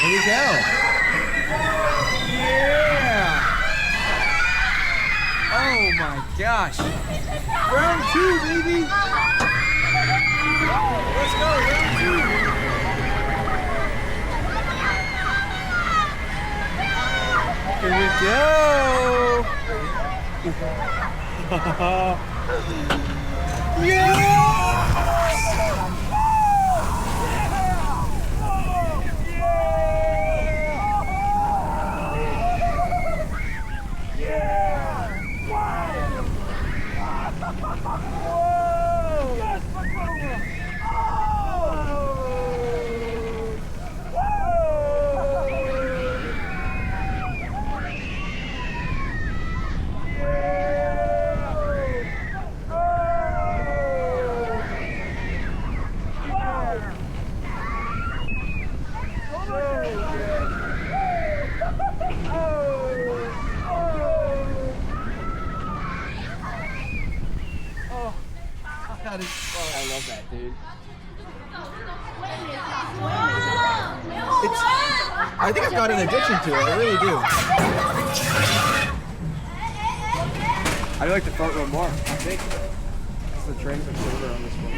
Here we go. Yeah. Oh my gosh. Round 2, baby. Let's go, round 2. Here we go. I love that, dude. I think I've got an addiction to it. I really do. I like the front row more. I think. It's the train controller on this one.